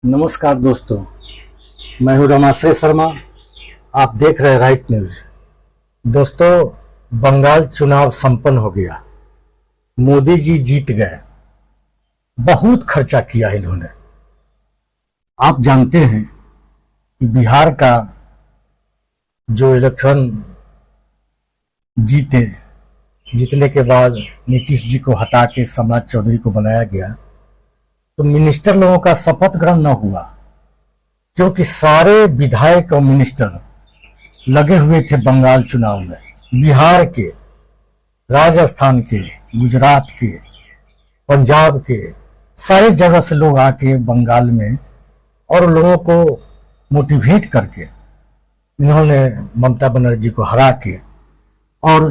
नमस्कार दोस्तों, मैं हूं रमाश्रय शर्मा। आप देख रहे हैं राइट न्यूज। दोस्तों, बंगाल चुनाव संपन्न हो गया। मोदी जी जीत गए। बहुत खर्चा किया इन्होंने। आप जानते हैं कि बिहार का जो इलेक्शन जीतने के बाद नीतीश जी को हटा के सम्राट चौधरी को बनाया गया, तो मिनिस्टर लोगों का शपथ ग्रहण न हुआ, क्योंकि सारे विधायक और मिनिस्टर लगे हुए थे बंगाल चुनाव में। बिहार के, राजस्थान के, गुजरात के, पंजाब के, सारे जगह से लोग आके बंगाल में और लोगों को मोटिवेट करके इन्होंने ममता बनर्जी को हरा के और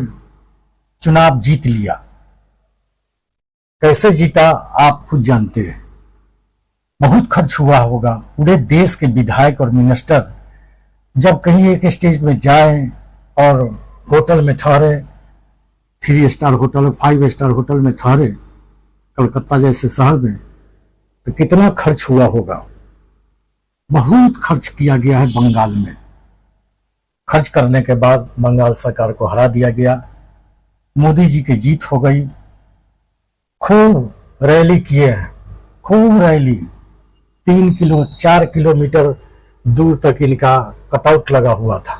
चुनाव जीत लिया। कैसे जीता आप खुद जानते हैं। बहुत खर्च हुआ होगा। पूरे देश के विधायक और मिनिस्टर जब कहीं एक स्टेज में जाएं और होटल में ठहरे, 3 स्टार होटल, 5 स्टार होटल में ठहरे कलकत्ता जैसे शहर में, तो कितना खर्च हुआ होगा। बहुत खर्च किया गया है बंगाल में। खर्च करने के बाद बंगाल सरकार को हरा दिया गया। मोदी जी की जीत हो गई। खूब रैली किए हैं, खूब रैली। 4 किलोमीटर दूर तक इनका कटआउट लगा हुआ था,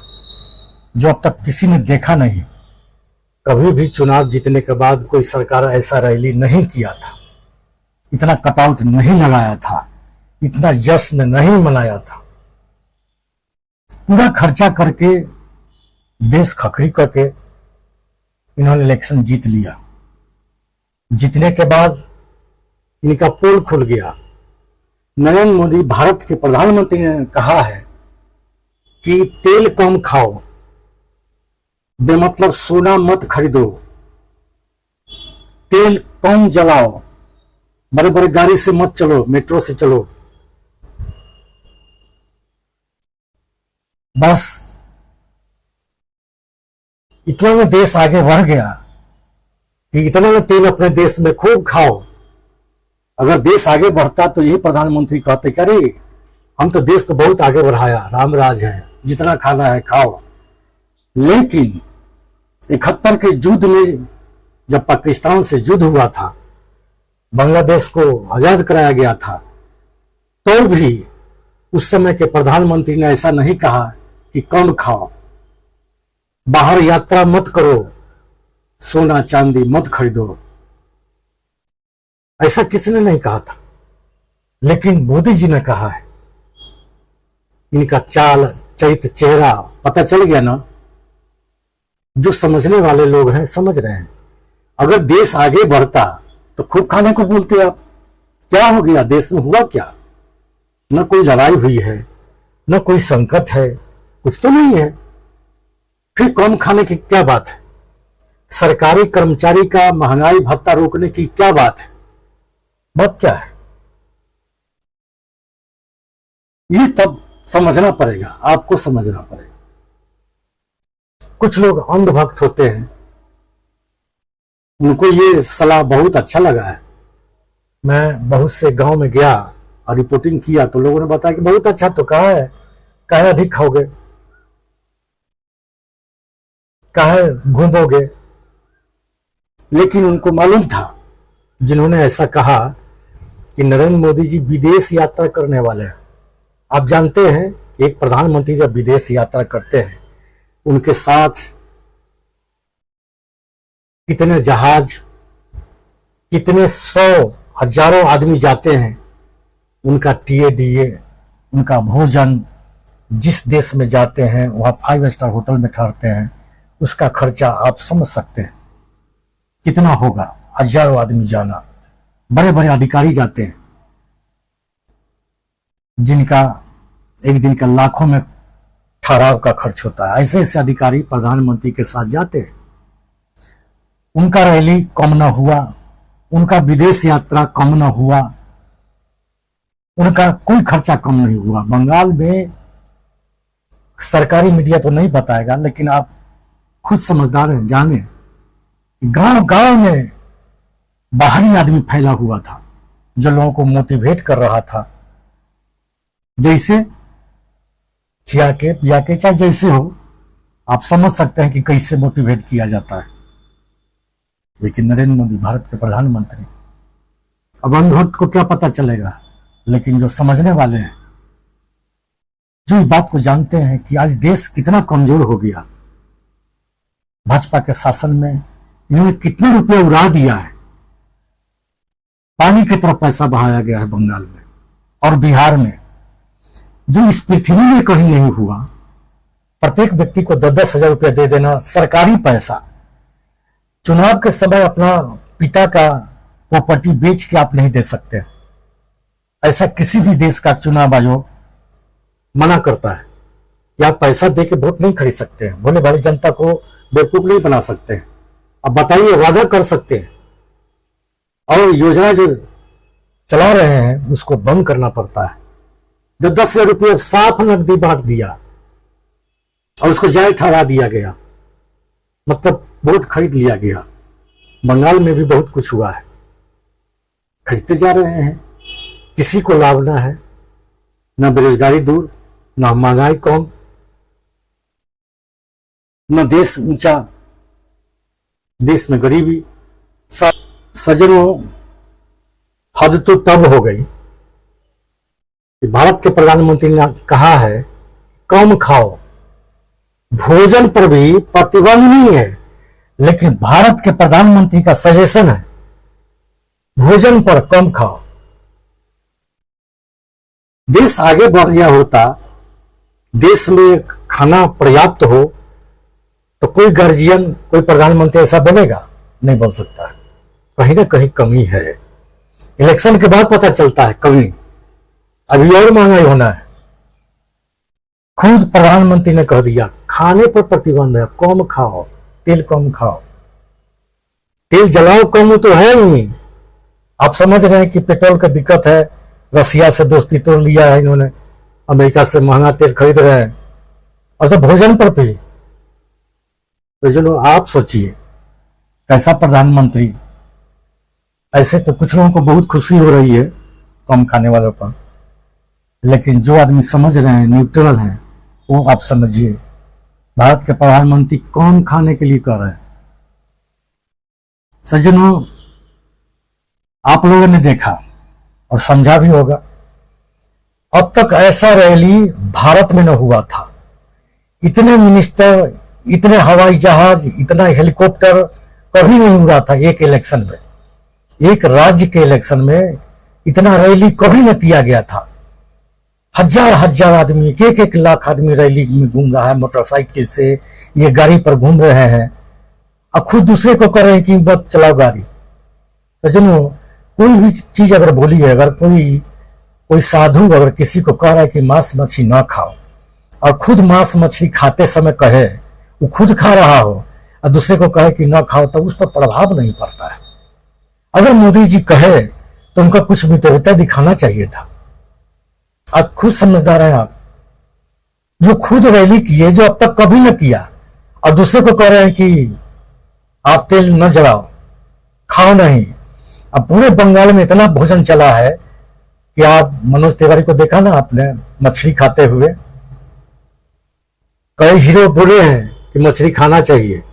जो अब तक किसी ने देखा नहीं। कभी भी चुनाव जीतने के बाद कोई सरकार ऐसा रैली नहीं किया था, इतना कटआउट नहीं लगाया था, इतना जश्न नहीं मनाया था। पूरा खर्चा करके, देश खखरी करके इन्होंने इलेक्शन जीत लिया। जीतने के बाद इनका पोल खुल गया। नरेंद्र मोदी भारत के प्रधानमंत्री ने कहा है कि तेल कम खाओ, बेमतलब सोना मत खरीदो, तेल कम जलाओ, बड़े बड़े गाड़ी से मत चलो, मेट्रो से चलो। बस इतना में देश आगे बढ़ गया कि इतना में तेल अपने देश में खूब खाओ। अगर देश आगे बढ़ता तो यही प्रधानमंत्री कहते कि अरे हम तो देश को बहुत आगे बढ़ाया, राम राज है, जितना खाना है खाओ। लेकिन 71 के युद्ध में जब पाकिस्तान से युद्ध हुआ था, बांग्लादेश को आजाद कराया गया था, तो भी उस समय के प्रधानमंत्री ने ऐसा नहीं कहा कि कम खाओ, बाहर यात्रा मत करो, सोना चांदी मत खरीदो। ऐसा किसी ने नहीं कहा था। लेकिन मोदी जी ने कहा है। इनका चाल, चरित्र, चेहरा पता चल गया ना। जो समझने वाले लोग हैं समझ रहे हैं। अगर देश आगे बढ़ता तो खूब खाने को बोलते आप। क्या हो गया, देश में हुआ क्या? न कोई लड़ाई हुई है, न कोई संकट है, कुछ तो नहीं है। फिर कम खाने की क्या बात है? सरकारी कर्मचारी का महंगाई भत्ता रोकने की क्या बात है? बात क्या है? ये तब समझना पड़ेगा, आपको समझना पड़ेगा। कुछ लोग अंधभक्त होते हैं, उनको ये सलाह बहुत अच्छा लगा है। मैं बहुत से गांव में गया और रिपोर्टिंग किया तो लोगों ने बताया कि बहुत अच्छा, तो कहा है काहे अधिक खाओगे, काहे घूमोगे। लेकिन उनको मालूम था, जिन्होंने ऐसा कहा, कि नरेंद्र मोदी जी विदेश यात्रा करने वाले हैं। आप जानते हैं कि एक प्रधानमंत्री जब विदेश यात्रा करते हैं, उनके साथ कितने जहाज, कितने 100 हजारों आदमी जाते हैं। उनका टीए, उनका भोजन, जिस देश में जाते हैं वहां 5 स्टार होटल में ठहरते हैं, उसका खर्चा आप समझ सकते हैं कितना होगा। हजारों आदमी जाना, बड़े बड़े अधिकारी जाते हैं, जिनका एक दिन का लाखों में ठहराव का खर्च होता है। ऐसे ऐसे अधिकारी प्रधानमंत्री के साथ जाते हैं। उनका रैली कम न हुआ, उनका विदेश यात्रा कम न हुआ, उनका कोई खर्चा कम नहीं हुआ। बंगाल में सरकारी मीडिया तो नहीं बताएगा, लेकिन आप खुद समझदार हैं, जाने गांव गांव में बाहरी आदमी फैला हुआ था, जो लोगों को मोटिवेट कर रहा था जैसे खिया के पिया के, चाहे जैसे हो, आप समझ सकते हैं कि कैसे मोटिवेट किया जाता है। लेकिन नरेंद्र मोदी भारत के प्रधानमंत्री, अब अंधभक्त को क्या पता चलेगा, लेकिन जो समझने वाले हैं, जो इस बात को जानते हैं कि आज देश कितना कमजोर हो गया, भाजपा के शासन में इन्होंने कितने रुपए उड़ा दिया है, पानी की तरफ पैसा बहाया गया है बंगाल में और बिहार में, जो इस पृथ्वी में कहीं नहीं हुआ। प्रत्येक व्यक्ति को 10-10 हजार रुपया दे देना, सरकारी पैसा। चुनाव के समय अपना पिता का प्रॉपर्टी बेच के आप नहीं दे सकते, ऐसा किसी भी देश का चुनाव आयोग मना करता है कि आप पैसा दे के वोट नहीं खरीद सकते हैं, भोले भाले जनता को बेवकूफ नहीं बना सकते हैं। अब बताइए, वादा कर सकते हैं और योजना जो चला रहे हैं उसको बंद करना पड़ता है। जो 10,000 रुपये साफ नकदी बांट दिया और उसको जायज ठहरा दिया गया, मतलब वोट खरीद लिया गया। बंगाल में भी बहुत कुछ हुआ है, खरीदते जा रहे हैं, किसी को लाभ ना है, न बेरोजगारी दूर, न महंगाई कम, न देश ऊंचा, देश में गरीबी। सज्जनों, हद तो तब हो गई कि भारत के प्रधानमंत्री ने कहा है कम खाओ, भोजन पर भी प्रतिबंध नहीं है, लेकिन भारत के प्रधानमंत्री का सजेशन है भोजन पर कम खाओ। देश आगे बढ़ गया होता, देश में खाना पर्याप्त हो, तो कोई गार्जियन, कोई प्रधानमंत्री ऐसा बनेगा? नहीं बन सकता है। कहीं ना कहीं कमी है। इलेक्शन के बाद पता चलता है कमी, अभी और महंगाई होना है। खुद प्रधानमंत्री ने कह दिया खाने पर प्रतिबंध है, कम खाओ, तेल कम खाओ। तेल जलाओ कम तो है ही। आप समझ रहे हैं कि पेट्रोल का दिक्कत है, रसिया से दोस्ती तोड़ लिया है इन्होंने, अमेरिका से महंगा तेल खरीद रहे हैं, और तो भोजन पर भी। तो चलो आप सोचिए कैसा प्रधानमंत्री। ऐसे तो कुछ लोगों को बहुत खुशी हो रही है कम खाने वालों पर, लेकिन जो आदमी समझ रहे हैं, न्यूट्रल हैं, वो आप समझिए भारत के प्रधानमंत्री कौन खाने के लिए कर रहे हैं। सज्जनों, आप लोगों ने देखा और समझा भी होगा, अब तक ऐसा रैली भारत में न हुआ था। इतने मिनिस्टर, इतने हवाई जहाज, इतना हेलीकॉप्टर कभी नहीं हुआ था एक इलेक्शन में। एक राज्य के इलेक्शन में इतना रैली कभी न किया गया था। हजार हजार आदमी, एक एक लाख आदमी रैली में घूम रहा है, मोटरसाइकिल से, ये गाड़ी पर घूम रहे हैं, और खुद दूसरे को कह रहे हैं कि बस चलाओ गाड़ी। तो जनों, कोई भी चीज अगर बोली है, अगर कोई साधु अगर किसी को कह रहा है कि मांस मछली ना खाओ, और खुद मांस मछली खाते समय कहे, वो खुद खा रहा हो और दूसरे को कहे कि ना खाओ, तो उस पर प्रभाव नहीं पड़ता है। अगर मोदी जी कहे तो उनका कुछ वितरिता दिखाना चाहिए था। आप खुद समझदार हैं आप, जो खुद रैली किए, जो अब तक कभी न किया, और दूसरे को कह रहे हैं कि आप तेल न जलाओ, खाओ नहीं। अब पूरे बंगाल में इतना भोजन चला है कि आप मनोज तिवारी को देखा ना आपने मछली खाते हुए। कई हीरो बोले हैं कि मछली खाना चाहिए,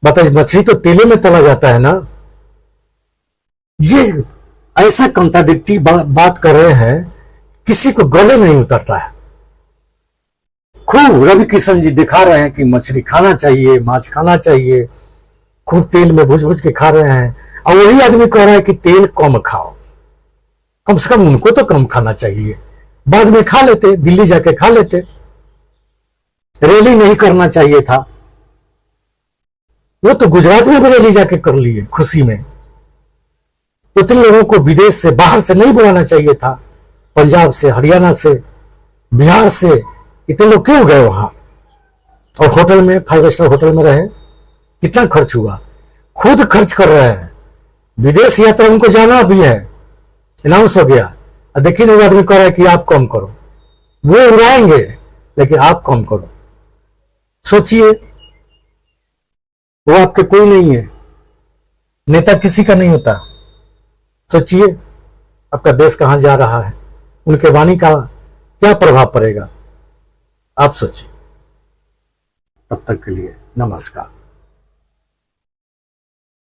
बताइए मछली तो तेले में तला जाता है ना। ये ऐसा कंट्राडिक्टी बात कर रहे हैं, किसी को गले नहीं उतरता है। खूब रवि किशन जी दिखा रहे हैं कि मछली खाना चाहिए, मांस खाना चाहिए, खूब तेल में भुज भुज के खा रहे हैं, और वही आदमी कह रहा है कि तेल कम खाओ। कम से कम उनको तो कम खाना चाहिए, बाद में खा लेते, दिल्ली जाके खा लेते। रैली नहीं करना चाहिए था, वो तो गुजरात में भी रैली जाके कर लिए खुशी में। उतने लोगों को विदेश से, बाहर से नहीं बुलाना चाहिए था, पंजाब से, हरियाणा से, बिहार से। इतने लोग क्यों गए वहां? और होटल में, 5 स्टार होटल में रहे, कितना खर्च हुआ? खुद खर्च कर रहे हैं। विदेश यात्रा उनको जाना भी है, अनाउंस हो गया, और देखिए वो आदमी कह रहा है कि आप कम करो। वो उड़ाएंगे लेकिन आप कम करो। सोचिए, वो आपके कोई नहीं है, नेता किसी का नहीं होता। सोचिए आपका देश कहां जा रहा है। उनके वाणी का क्या प्रभाव पड़ेगा, आप सोचिए। तब तक के लिए नमस्कार।